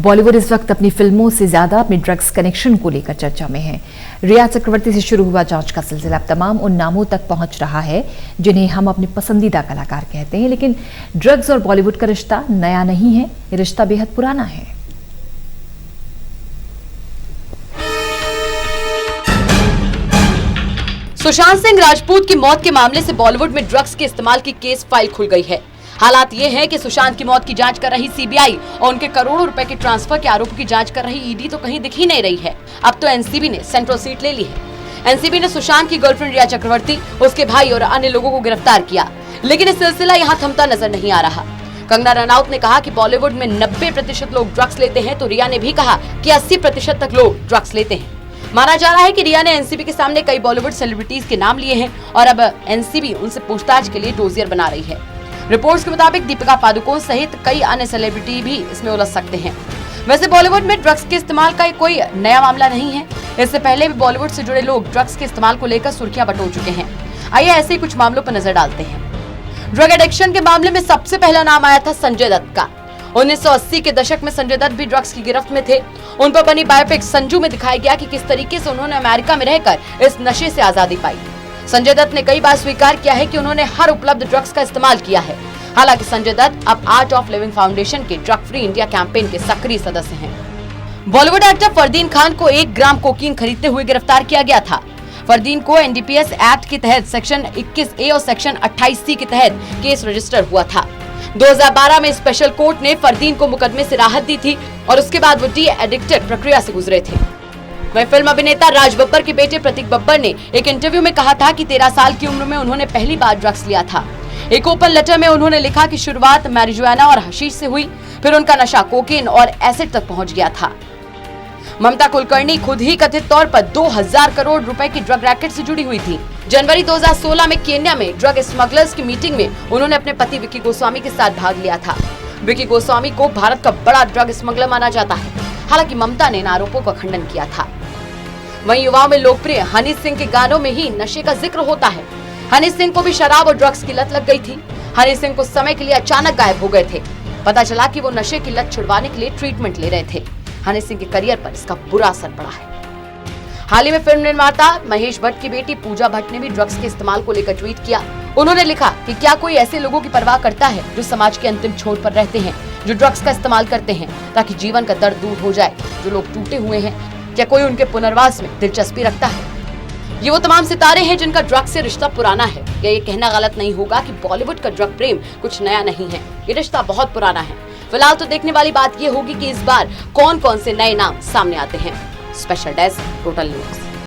बॉलीवुड इस वक्त अपनी फिल्मों से ज्यादा अपने ड्रग्स कनेक्शन को लेकर चर्चा में है। रिया चक्रवर्ती से शुरू हुआ जांच का सिलसिला अब तमाम उन नामों तक पहुंच रहा है जिन्हें हम अपने पसंदीदा कलाकार कहते हैं। लेकिन ड्रग्स और बॉलीवुड का रिश्ता नया नहीं है, ये रिश्ता बेहद पुराना है। सुशांत सिंह राजपूत की मौत के मामले से बॉलीवुड में ड्रग्स के इस्तेमाल की केस फाइल खुल गई है। हालात ये हैं कि सुशांत की मौत की जांच कर रही सीबीआई और उनके करोड़ों रुपए के ट्रांसफर के आरोप की जांच कर रही ईडी तो कहीं दिख ही नहीं रही है। अब तो एनसीबी ने सेंट्रल सीट ले ली है। एनसीबी ने सुशांत की गर्लफ्रेंड रिया चक्रवर्ती, उसके भाई और अन्य लोगों को गिरफ्तार किया, लेकिन ये सिलसिला यहाँ थमता नजर नहीं आ रहा। कंगना रनौत ने कहा कि बॉलीवुड में 90% लोग ड्रग्स लेते हैं, तो रिया ने भी कहा कि 80% तक लोग ड्रग्स लेते हैं। माना जा रहा है कि रिया ने एनसीबी के सामने कई बॉलीवुड सेलिब्रिटीज के नाम लिए हैं और अब एनसीबी उनसे पूछताछ के लिए डोजियर बना रही है। रिपोर्ट्स के मुताबिक दीपिका पादुकोण सहित कई अन्य सेलिब्रिटी भी इसमें उलझ सकते हैं। वैसे बॉलीवुड में ड्रग्स के इस्तेमाल का कोई नया मामला नहीं है। इससे पहले भी बॉलीवुड से जुड़े लोग ड्रग्स के इस्तेमाल को लेकर सुर्खियां बटोर चुके हैं। आइए ऐसे ही कुछ मामलों पर नजर डालते हैं। ड्रग एडिक्शन के मामले में सबसे पहला नाम आया था संजय दत्त का। 1980 के दशक में संजय दत्त भी ड्रग्स की गिरफ्त में थे। उन पर बनी बायोपिक संजू में दिखाया गया कि किस तरीके से उन्होंने अमेरिका में रहकर इस नशे से आजादी पाई। संजय दत्त ने कई बार स्वीकार किया है कि उन्होंने हर उपलब्ध ड्रग्स का इस्तेमाल किया है। हालांकि संजय दत्त अब आर्ट ऑफ लिविंग फाउंडेशन के ड्रग फ्री इंडिया कैंपेन के सक्रिय सदस्य हैं। बॉलीवुड एक्टर फरदीन खान को 1 ग्राम कोकीन खरीदते हुए गिरफ्तार किया गया था। फरदीन को एनडीपीएस एक्ट के तहत सेक्शन 21A और सेक्शन 28C के तहत केस रजिस्टर हुआ था। 2012 में स्पेशल कोर्ट ने फरदीन को मुकदमे से राहत दी थी और उसके बाद वो डी एडिक्टेड प्रक्रिया से गुजरे थे। वहीं फिल्म अभिनेता राज बब्बर के बेटे प्रतीक बब्बर ने एक इंटरव्यू में कहा था कि 13 साल की उम्र में उन्होंने पहली बार ड्रग्स लिया था। एक ओपन लेटर में उन्होंने लिखा कि शुरुआत मैरिजुआना और हशीश से हुई, फिर उनका नशा कोकेन और एसिड तक पहुंच गया था। ममता कुलकर्णी खुद ही कथित तौर पर 2000 करोड़ रुपए की ड्रग रैकेट से जुड़ी हुई थी। जनवरी 2016 में केन्या में ड्रग स्मगलर्स की मीटिंग में उन्होंने अपने पति विक्की गोस्वामी के साथ भाग लिया था। विक्की गोस्वामी को भारत का बड़ा ड्रग स्मगलर माना जाता है। हालांकि ममता ने इन आरोपों का खंडन किया था। वहीं युवाओं में लोकप्रिय हनी सिंह के गानों में ही नशे का जिक्र होता है। हनी सिंह को भी शराब और ड्रग्स की लत लग गई थी। हनी सिंह कुछ समय के लिए अचानक गायब हो गए थे। पता चला कि वो नशे की लत छुड़वाने के लिए ट्रीटमेंट ले रहे थे। हनी सिंह के करियर पर इसका बुरा असर पड़ा है। हाल ही में फिल्म निर्माता महेश भट्ट की बेटी पूजा भट्ट ने भी ड्रग्स के इस्तेमाल को लेकर ट्वीट किया। उन्होंने लिखा कि क्या कोई ऐसे लोगों की परवाह करता है जो समाज के अंतिम छोर पर रहते हैं, जो ड्रग्स का इस्तेमाल करते हैं ताकि जीवन का दर्द दूर हो जाए। जो लोग टूटे हुए हैं, क्या कोई उनके पुनर्वास में दिलचस्पी रखता है? ये वो तमाम सितारे हैं जिनका ड्रग्स से रिश्ता पुराना है। या ये कहना गलत नहीं होगा कि बॉलीवुड का ड्रग प्रेम कुछ नया नहीं है, ये रिश्ता बहुत पुराना है। फिलहाल तो देखने वाली बात ये होगी कि इस बार कौन कौन से नए नाम सामने आते हैं। Special desk, total news.